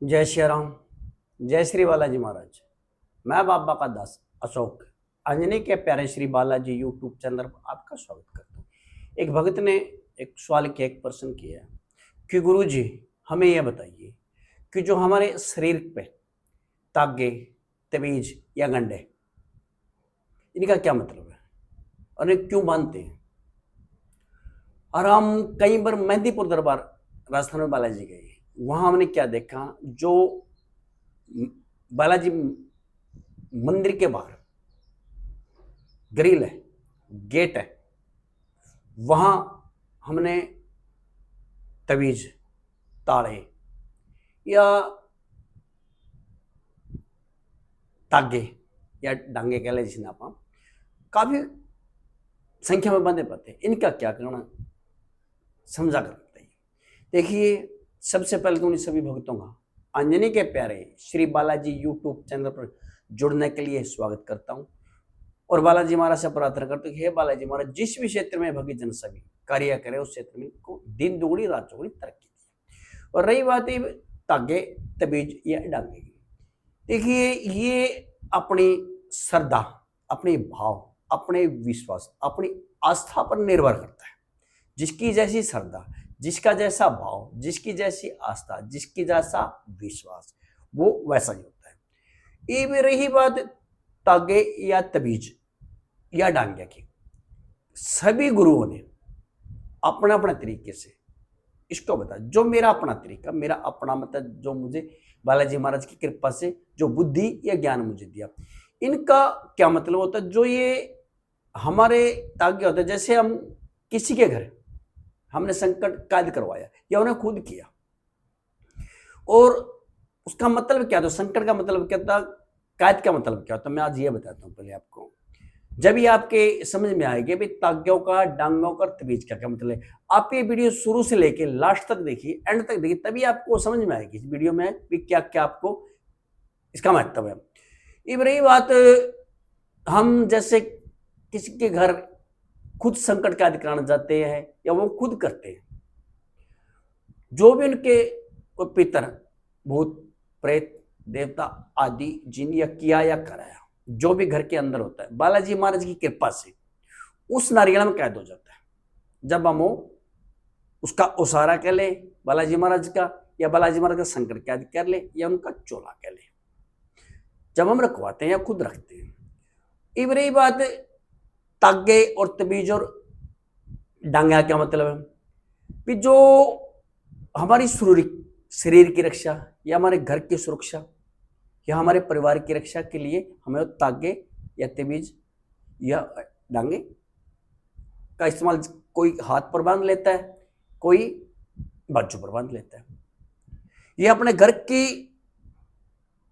जय श्री राम। जय श्री बालाजी महाराज। मैं बाबा का दास अशोक अंजनी के प्यारे श्री बालाजी यूट्यूब चैनल पर आपका स्वागत करता हूँ। एक भक्त ने एक सवाल किया, एक प्रश्न किया कि गुरु जी हमें यह बताइए कि जो हमारे शरीर पे तागे, तवीज या गंडे, इनका क्या मतलब है और इन्हें क्यों बांधते हैं। और हम कई बार मेहंदीपुर दरबार राजस्थान में बालाजी गए, वहां हमने क्या देखा, जो बालाजी मंदिर के बाहर ग्रिल है, गेट है, वहां हमने तवीज, ताड़े या तागे या डांगे कह लें, जिसने आप काफी संख्या में बंधे पाते हैं। इनका क्या करना समझा कर बताइए। देखिए, सबसे पहले तो उन सभी भक्तों का अंजनी के प्यारे श्री बालाजी यूट्यूब चैनल पर जुड़ने के लिए स्वागत करता हूं और बालाजी महाराज से प्रार्थना करता हूं कि हे बालाजी महाराज, जिस भी क्षेत्र में भक्त जन सभी कार्य करे उस क्षेत्र में को दिन दुगुनी रात चौगुनी तरक्की दी। और रही बात है तागे, तबीज या डांगे की, देखिए ये अपनी श्रद्धा, अपने भाव, अपने विश्वास, अपनी आस्था पर निर्भर करता है। जिसकी जैसी श्रद्धा, जिसका जैसा भाव, जिसकी जैसी आस्था, जिसकी जैसा विश्वास, वो वैसा ही होता है। ये भी रही बात तागे या तबीज या डांगे की, सभी गुरुओं ने अपना अपना तरीके से इसको बताया। जो मेरा अपना तरीका, मेरा अपना मतलब, जो मुझे बालाजी महाराज की कृपा से जो बुद्धि या ज्ञान मुझे दिया, इनका क्या मतलब होता है। जो ये हमारे तागे होते हैं, जैसे हम किसी के घर हमने संकट कैद करवाया या उन्हें खुद किया, और उसका मतलब क्या था, संकट का मतलब क्या था, कैद का मतलब क्या होता है, मैं आज ये बताता हूं पहले आपको। जब ये आपके समझ में आएगी भाई ताग्यों का, डांगों का, तबीज का क्या मतलब है, आप ये वीडियो शुरू से लेके लास्ट तक देखिए, एंड तक देखिए, तभी आपको समझ में आएगी इस वीडियो में भी क्या क्या आपको इसका महत्व है। ये रही बात, हम जैसे किसी के घर खुद संकट कैद कराना जाते हैं या वो खुद करते हैं, जो भी उनके पितर, भूत, प्रेत, देवता आदि जिन या किया या कराया, जो भी घर के अंदर होता है, बालाजी महाराज की कृपा से उस नारियल में कैद हो जाता है। जब हम उसका उसारा कह ले बालाजी महाराज का, या बालाजी महाराज का संकट कैद कर ले, या उनका चोला कह ले, जब हम रखवाते हैं या खुद रखते हैं। इब रही बात तागे और तबीज और डांगा, क्या मतलब है कि जो हमारी शरीर की रक्षा, या हमारे घर की सुरक्षा, या हमारे परिवार की रक्षा के लिए हमें तागे या तबीज या डांगे का इस्तेमाल, कोई हाथ पर बांध लेता है, कोई बाजू पर बांध लेता है। ये अपने घर की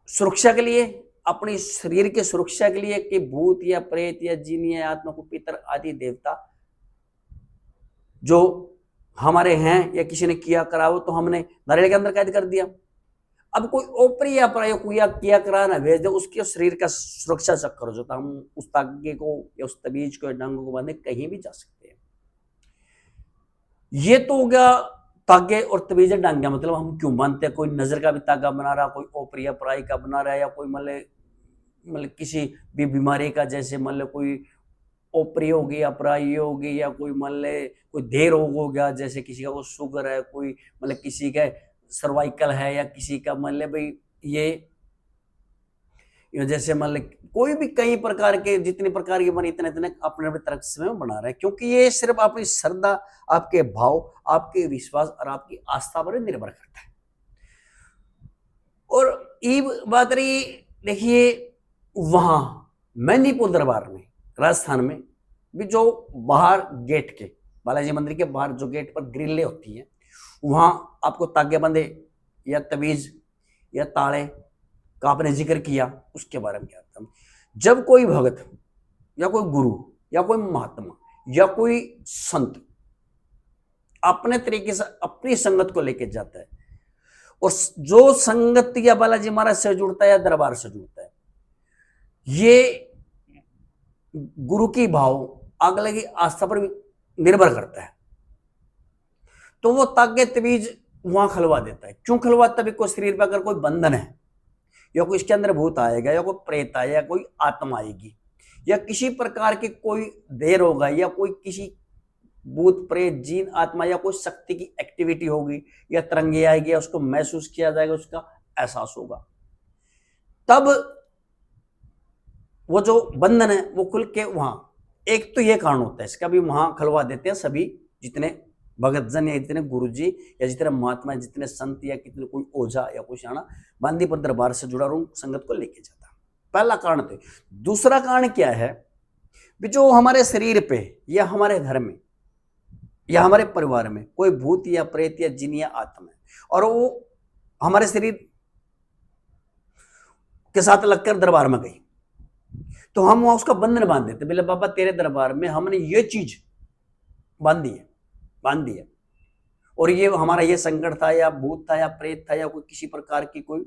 सुरक्षा के लिए, अपनी शरीर के सुरक्षा के लिए, कि भूत या प्रेत या जिन या आत्मा को, पितर आदि देवता जो हमारे हैं या किसी ने किया करा हो, तो हमने नारियल के अंदर कैद कर दिया। अब कोई ओपरी या किया करा ना भेज दे, उसके शरीर का सुरक्षा चक्कर हो जाता, हम उस तागे को या उस तबीज को या डांगों को बांधे कहीं भी जा सकते हैं। ये तो हो गया तागे और तबीज डांगा, मतलब हम क्यों बांधते हैं। कोई नजर का भी तागा बना रहा, कोई ओपरी या पराई का बना रहा है, या कोई मतलब किसी भी बीमारी का, जैसे मतलब कोई ओपरी होगी या पराई होगी, या कोई मतलब कोई देर हो गया, जैसे किसी का वो शुगर है, कोई मतलब किसी का सर्वाइकल है, या किसी का मतलब भाई ये जैसे मतलब कोई भी कई प्रकार के, जितने प्रकार के बने इतने इतने अपने अपने तरह से बना रहे हैं, क्योंकि ये सिर्फ अपनी श्रद्धा, आपके भाव, आपके विश्वास और आपकी आस्था पर निर्भर करता है। और ये बात रही, देखिए वहां मेहंदीपुर दरबार में राजस्थान में भी, जो बाहर गेट के, बालाजी मंदिर के बाहर जो गेट पर ग्रिलें होती हैं, वहां आपको तागे बंधे या तबीज या ताड़े का आपने जिक्र किया, उसके बारे में क्या था। जब कोई भगत या कोई गुरु या कोई महात्मा या कोई संत अपने तरीके से अपनी संगत को लेके जाता है, और जो संगत या बालाजी महाराज से जुड़ता है या दरबार से जुड़ता है, ये गुरु की भाव, अगले की आस्था पर निर्भर करता है। तो वो तागे तबीज वहां खलवा देता है। क्यों खलवाता है? कोई शरीर पर अगर कोई बंधन है, या कोई इसके अंदर भूत आएगा, या कोई प्रेत आएगा, या कोई आत्मा आएगी, या किसी प्रकार की कोई देर होगा, या कोई किसी भूत प्रेत जीन आत्मा या कोई शक्ति की एक्टिविटी होगी, या तरंगे आएगी, या उसको महसूस किया जाएगा, उसका एहसास होगा, तब वो जो बंधन है वो खुल के वहां, एक तो ये कारण होता है इसका भी, वहां खलवा देते हैं सभी जितने भगतजन या जितने गुरुजी या जितने महात्मा, जितने संत या कितने कोई ओझा या कोई शाना बांदीपुर दरबार से जुड़ा रूम संगत को लेके जाता। पहला कारण तो। दूसरा कारण क्या है? जो हमारे शरीर पे या हमारे घर में या हमारे परिवार में कोई भूत या प्रेत या जिन या आत्मा है, और वो हमारे शरीर के साथ लगकर दरबार में गई, तो हम वहां उसका बंधन बांध देते, बोले बाबा तेरे दरबार में हमने ये चीज बांध दी है, और ये हमारा ये संकट था, या भूत था, या प्रेत था, या कोई किसी प्रकार की कोई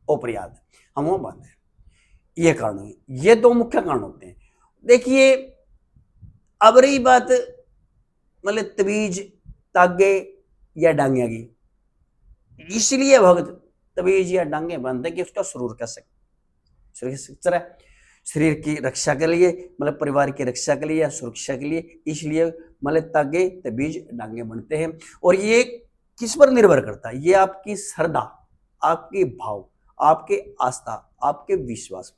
अपरियाद, हम वो बांधे। ये कारण है। ये दो मुख्य कारण होते हैं। देखिए, अब रही बात मतलब तबीज, तागे या डांगे की, इसलिए भगत तबीज या डांगे बांधते कि उसका सुरूर कैसे शरीर की रक्षा के लिए, मतलब परिवार की रक्षा के लिए या सुरक्षा के लिए, इसलिए मतलब तागे तबीज डांगे बनते हैं। और ये किस पर निर्भर करता है? ये आपकी श्रद्धा, आपकी भाव, आपके आस्था, आपके विश्वास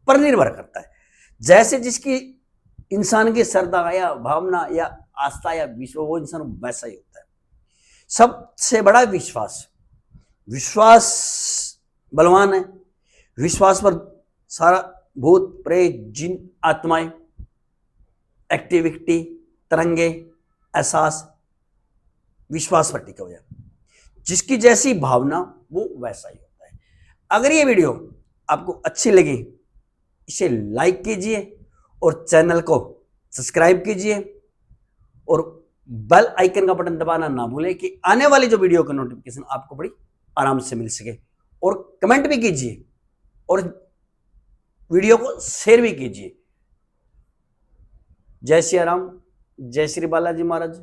पर निर्भर करता है। जैसे जिसकी इंसान की श्रद्धा या भावना या आस्था या विश्वास, वो इंसान वैसा ही होता है। सबसे बड़ा विश्वास बलवान है। विश्वास पर सारा भूत प्रेत जिन आत्माएं, एक्टिविटी, तरंगे, एहसास विश्वास पर टिका हुआ है। जिसकी जैसी भावना वो वैसा ही होता है। अगर ये वीडियो आपको अच्छी लगी, इसे लाइक कीजिए और चैनल को सब्सक्राइब कीजिए, और बेल आइकन का बटन दबाना ना भूलें कि आने वाली जो वीडियो का नोटिफिकेशन आपको बड़ी आराम से मिल सके। और कमेंट भी कीजिए और वीडियो को शेयर भी कीजिए। जय श्री राम, जय श्री बालाजी महाराज।